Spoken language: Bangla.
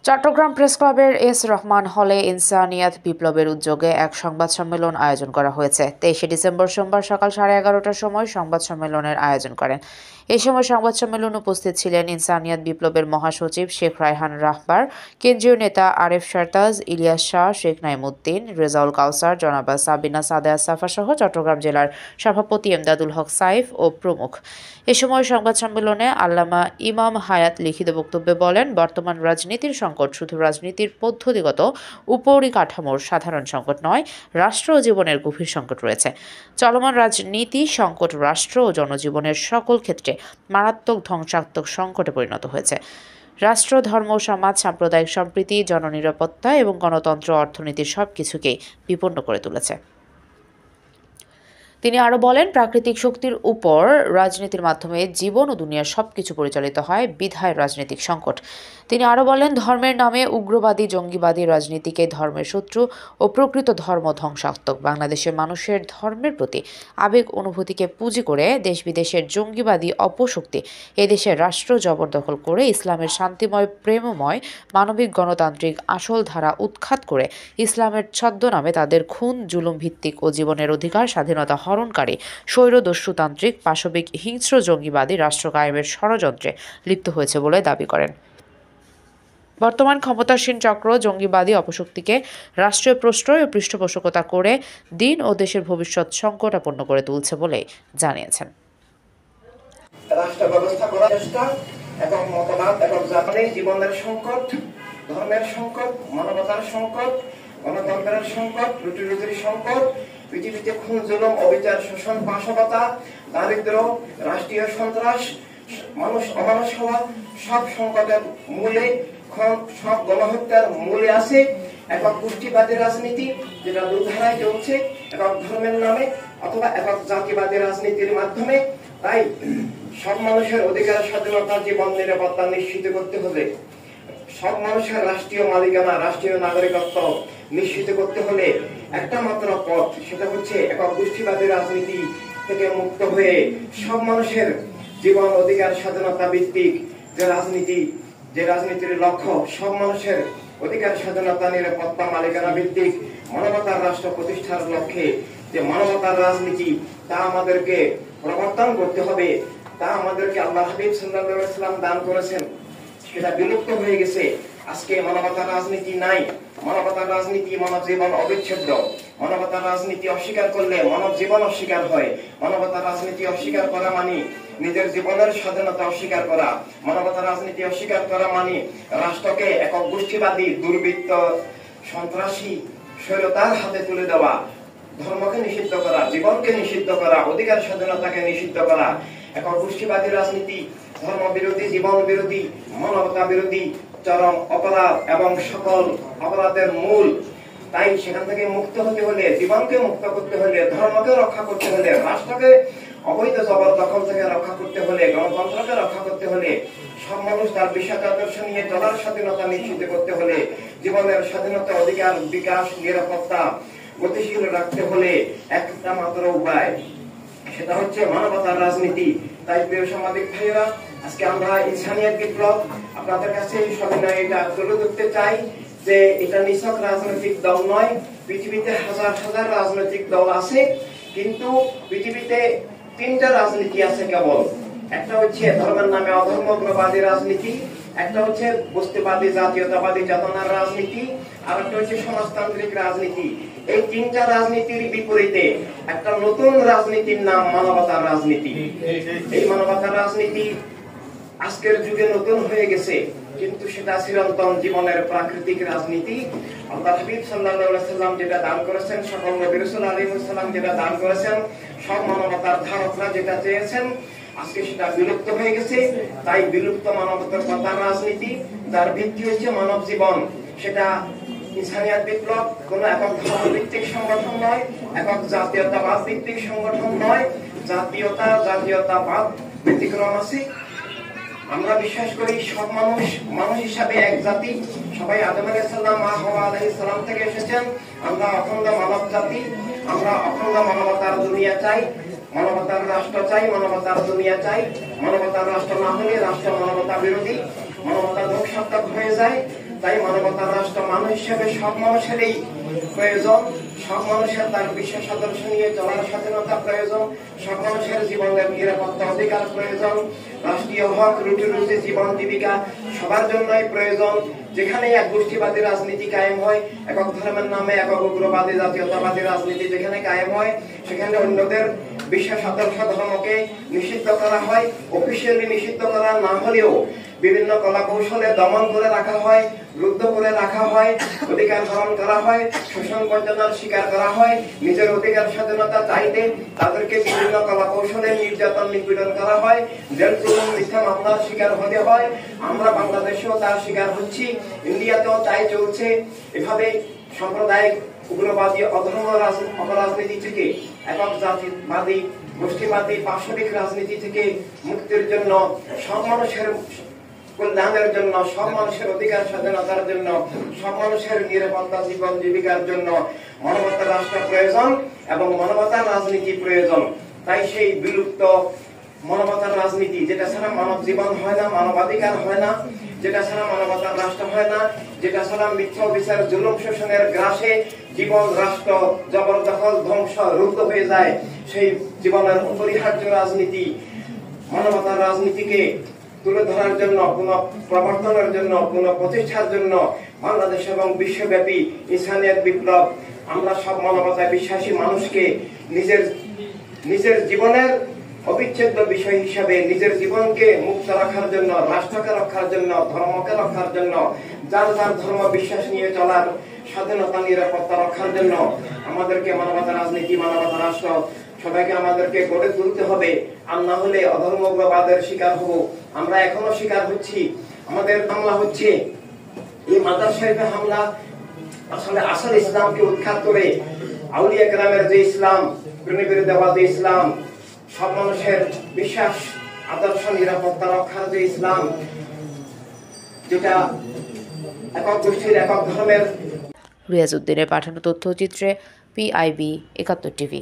চট্টগ্রাম প্রেস ক্লাবের এস রহমান হলে ইনসানিয়াত বিপ্লবের উদ্যোগে এক সংবাদ সম্মেলন আয়োজন করা হয়েছে। 23 ডিসেম্বর সোমবার সকাল 11:30টার সময় সংবাদ সম্মেলনের আয়োজন করেন। এই সময় সংবাদ সম্মেলনে উপস্থিত ছিলেন ইনসানিয়াত বিপ্লবের মহাসচিব শেখ রায়হান রাহবার, কেন্দ্রীয় নেতা আরেফ সারতাজ, ইলিয়াস শাহ, শেখ নাইমুদ্দিন, রেজাউল কাউসার, জনাবা সাবিনা সাদেয়া সাফা সহ চট্টগ্রাম জেলার সভাপতি এমদাদুল হক সাইফ ও প্রমুখ। এ সময় সংবাদ সম্মেলনে আল্লামা ইমাম হায়াত লিখিত বক্তব্যে বলেন, বর্তমান রাজনীতির সংকট শুধু রাজনীতির পদ্ধতিগত উপরিকাঠামোর সাধারণ সংকট নয়, রাষ্ট্র ও জীবনের গভীর সংকট রয়েছে। চলমান রাজনীতি সংকট রাষ্ট্র ও জনজীবনের সকল ক্ষেত্রে মারাত্মক ধ্বংসাত্মক সংকটে পরিণত হয়েছে। রাষ্ট্র, ধর্ম, সমাজ, সাম্প্রদায়িক সম্প্রীতি, জননিরাপত্তা এবং গণতন্ত্র, অর্থনীতির সবকিছুকেই বিপন্ন করে তুলেছে। তিনি আরও বলেন, প্রাকৃতিক শক্তির উপর রাজনীতির মাধ্যমে জীবন ও দুনিয়ার সবকিছু পরিচালিত হয়, বিধায় রাজনৈতিক সংকট। তিনি আরও বলেন, ধর্মের নামে উগ্রবাদী জঙ্গিবাদী রাজনীতিকে ধর্মের শত্রু ও প্রকৃত ধর্ম ধ্বংসাত্মক। বাংলাদেশের মানুষের ধর্মের প্রতি আবেগ অনুভূতিকে পুঁজি করে দেশ বিদেশের জঙ্গিবাদী অপশক্তি এদেশের রাষ্ট্র জবরদখল করে ইসলামের শান্তিময়, প্রেমময়, মানবিক, গণতান্ত্রিক আসল ধারা উৎখাত করে ইসলামের ছদ্মনামে তাদের খুন, জুলুম ভিত্তিক ও জীবনের অধিকার স্বাধীনতা হরণকারী স্বৈরদস্যুতান্ত্রিক পাশবিক হিংস্র জঙ্গিবাদী রাষ্ট্র কায়েমের ষড়যন্ত্রে লিপ্ত হয়েছে বলে দাবি করেন। বর্তমান ক্ষমতাসীন চক্র জঙ্গিবাদী অপশক্তিকে রাষ্ট্রীয় প্রশ্রয় ও পৃষ্ঠপোষকতা করে দিন ও দেশের ভবিষ্যৎ সংকটাপন্ন করে তুলছে বলে জানিয়েছেন। রাষ্ট্র ব্যবস্থা করার চেষ্টা এবং মতবাদ এবং জাতির জীবনের সংকট, ধর্মের সংকট, মানবতার সংকট, গণতন্ত্রের সংকট, রুটির সংকট, পৃথিবীতে খুন, জুলুম, অবিচার, শোষণ, পাশবতা, দারিদ্র, রাষ্ট্রীয় সন্ত্রাস, অমানুষ হওয়া, সব সংকটের মূলে, সব গণহত্যার মূলে আছে একক গোষ্ঠীবাদী রাজনীতি, যেটা দুধারায় চলছে, একক ধর্মের নামে অথবা একক জাতিবাদী রাজনীতির মাধ্যমে। তাই সব মানুষের অধিকার, স্বাধীনতা, জীবন নিরাপত্তা নিশ্চিত করতে হবে। সব মানুষের রাষ্ট্রীয় মালিকানা, রাষ্ট্রীয় নাগরিকত্ব নিশ্চিত করতে হলে একটা মাত্র পথ, সেটা হচ্ছে একক গোষ্ঠীবাদী রাজনীতি থেকে মুক্ত হয়ে সব মানুষের জীবন, অধিকার, স্বাধীনতা ভিত্তিক যে রাজনীতির লক্ষ্য সব মানুষের অধিকার, স্বাধীনতা, নিরাপত্তা, মালিকানা ভিত্তিক মানবতার রাষ্ট্র প্রতিষ্ঠার লক্ষ্যে যে মানবতার রাজনীতি, তা আমাদেরকে প্রবর্তন করতে হবে। তা আমাদেরকে আল্লাহ হাবিব সাল্লাল্লাহু আলাইহি ওয়াসাল্লাম দান করেছেন, সেটা বিলুপ্ত হয়ে গেছে। আজকে মানবতার রাজনীতি নাই। মানবতার রাজনীতি মানব জীবন অবিচ্ছেদ্য। মানবতার রাজনীতি অস্বীকার করলে মানব জীবন অস্বীকার হয়। মানবতার রাজনীতি অস্বীকার করা মানে নিজের জীবনের স্বাধীনতা অস্বীকার করা। মানবতার রাজনীতি অস্বীকার করা মানে রাষ্ট্রকে একক গোষ্ঠীবাদী, দুর্বৃত্ত, সন্ত্রাসী, স্বৈরতার হাতে তুলে দেওয়া, ধর্মকে নিষিদ্ধ করা, জীবনকে নিষিদ্ধ করা, অধিকার স্বাধীনতাকে নিষিদ্ধ করা। একক গোষ্ঠীবাদী রাজনীতি ধর্ম বিরোধী, জীবন বিরোধী, মানবতা বিরোধী, চরম অপরাধ এবং সকল অপরাধের মূল। তাই সেখান থেকে মুক্ত হতে হলে, জীবনকে মুক্ত করতে হলে, ধর্মকে রক্ষা করতে হলে, রাষ্ট্রকে অবৈধ জবরদখল থেকে রক্ষা করতে হলে, গণতন্ত্রকে রক্ষা করতে হলে, সব মানুষ তার বিশ্বাস আদর্শ নিয়ে চলার স্বাধীনতা নিশ্চিত করতে হলে, জীবনের স্বাধীনতা, অধিকার, বিকাশ, নিরাপত্তা গতিশীল রাখতে হলে একটা মাত্র উপায়, সেটা হচ্ছে মানবতার রাজনীতি। তাই প্রিয় সাংবাদিক ভাইয়েরা, আজকে আমরা ইনসানিয়াত বিপ্লব আপনাদের কাছে সবিনয়ে এটা তুলে ধরতে চাই যে এটা নিছক রাজনৈতিক দল নয়। পৃথিবীতে হাজার হাজার রাজনৈতিক দল আছে, কিন্তু পৃথিবীতে তিনটা রাজনীতি আছে কেবল। একটা হচ্ছে ধর্মের নামে অধর্মবাদী রাজনীতি, একটা হচ্ছে বস্তুবাদী জাতীয়তাবাদী চেতনার রাজনীতি, আর একটা হচ্ছে সমাজতান্ত্রিক রাজনীতি। এই তিনটা রাজনীতির বিপরীতে একটা নতুন রাজনীতির নাম মানবতার রাজনীতি। এই মানবতার রাজনীতি আজকের যুগে নতুন হয়ে গেছে, কিন্তু সেটা চিরন্তন জীবনের প্রাকৃতিক রাজনীতি। আল্লাহ হাবিব সাল্লাল্লাহু আলাইহি ওয়াসাল্লাম যেটা দান করেছেন, সকল নবী রাসূল আলাইহিস সালাম যেটা দান করেছেন, সব মানবতার ধারকরা যেটা চেয়েছেন, আজকে সেটা বিলুপ্ত হয়ে গেছে। তাই বিলুপ্ত মানবতার রাজনীতি, যার ভিত্তি হচ্ছে মানব জীবন, সেটা ইনসানিয়াত বিপ্লব কোন একক ধর্ম ভিত্তিক সংগঠন নয়, একক জাতীয়তাবাদ ভিত্তিক সংগঠন নয়। জাতীয়তাবাদ ব্যতিক্রম আছে। আমরা বিশ্বাস করি সব মানুষ হিসাবে এক জাতি। সবাই আদম আলাইহিস সালাম, হাওয়া আলাইহিস সালাম থেকে এসেছেন। আমরা অখণ্ড মানব জাতি। আমরা অখণ্ড মানবতার দুনিয়া চাই, মানবতার রাষ্ট্র চাই, মানবতার দুনিয়া চাই। মানবতার রাষ্ট্র না হলে রাষ্ট্র মানবতা বিরোধী, মানবতা ধ্বংসাত্মক হয়ে যায়। তাই মানবতার রাষ্ট্র মানুষ হিসেবে সব মানুষেরই প্রয়োজন। সব মানুষের তার বিশ্বাস আদর্শ নিয়ে চলার স্বাধীনতা প্রয়োজন। সব মানুষের জীবনের নিরাপত্তা অধিকার প্রয়োজন। রাষ্ট্রীয় হক, রুটি রুজি, জীবন জীবিকা সবার জন্যই প্রয়োজন। যেখানে এক গোষ্ঠীবাদী রাজনীতি কায়েম হয়, একক ধর্মের নামে একক উগ্রবাদী জাতীয়তাবাদী রাজনীতি যেখানে কায়েম হয়, সেখানে অন্যদের বিশ্বাস আদর্শ ধর্মকে নিষিদ্ধ করা হয়। অফিসিয়ালি নিষিদ্ধ করা না হলেও বিভিন্ন কলা কৌশলে দমন করে রাখা হয়, রুদ্ধ করে রাখা হয়, অধিকার হরণ করা হয়, শোষণ বঞ্চনার শিকার করা হয়। নিজের অধিকার স্বাধীনতা চাইতে তাদেরকে বিভিন্ন কলা কৌশলে নির্যাতন নিপীড়ন করা হয়, জেল জুলুম মিথ্যা মামলার শিকার হতে হয়। আমরা বাংলাদেশেও তার শিকার হচ্ছি, ইন্ডিয়াতেও তাই চলছে। এভাবে সাম্প্রদায়িক উগ্রবাদী অধর্ম অপরাজনীতি থেকে, একক জাতিবাদী গোষ্ঠীবাদী পাশবিক রাজনীতি থেকে মুক্তির জন্য, সব মানুষের কল্যাণের জন্য, সব মানুষের অধিকার স্বাধীনতার জন্য, সব মানুষের নিরাপত্তা জীবন জীবিকার জন্য মানবতার রাষ্ট্র প্রয়োজন এবং মানবতার রাজনীতি প্রয়োজন। তাই সেই বিলুপ্ত মানবতার রাজনীতি, যেটা ছাড়া মানব জীবন হয় না, মানবাধিকার হয় না, যেটা ছাড়া মানবতার রাষ্ট্র হয় না, যেটা ছাড়া মিথ্যা বিচার জুলুম শোষণের গ্রাসে জীবন, রাষ্ট্র জবরদখল, ধ্বংস, রুদ্ধ হয়ে যায়, সেই জীবনের অপরিহার্য রাজনীতি, মানবতার রাজনীতিকে তুলে ধরার জন্য, পুনঃ প্রবর্তনের জন্য, পুনঃ প্রতিষ্ঠার জন্য বাংলাদেশ এবং বিশ্বব্যাপী ইনসানিয়ত বিপ্লব, আমরা সব মানবতায় বিশ্বাসী মানুষকে নিজের জীবনের অবিচ্ছেদ্য বিষয় হিসাবে, নিজের জীবনকে মুক্ত রাখার জন্য, রাষ্ট্রকে রক্ষার জন্য, ধর্মকে রক্ষার জন্য, যার যার ধর্ম বিশ্বাস নিয়ে চলার স্বাধীনতা নিরাপত্তা রক্ষার জন্য আমাদেরকে মানবতা রাজনীতি, মানবতা রাষ্ট্র সবাইকে আমাদেরকে গড়ে তুলতে হবে। আর না হলে অধর্ম উগ্রবাদের শিকার হব। আমরা এখনো শিকার হচ্ছি। আমাদের হামলা হচ্ছে, এই মাজার শরীফে হামলা আসলে আসল ইসলামকে উৎখাত করে আউলিয়া কেরামের যে ইসলাম, বিরোধী ইসলাম, সব মানুষের বিশ্বাস আদর্শ নিরাপত্তা রক্ষার যে ইসলাম, যেটা একক গোষ্ঠীর একক ধর্মের। রিয়াজউদ্দিনের পাঠানো তথ্যচিত্রে PIB ৭১ টিভি।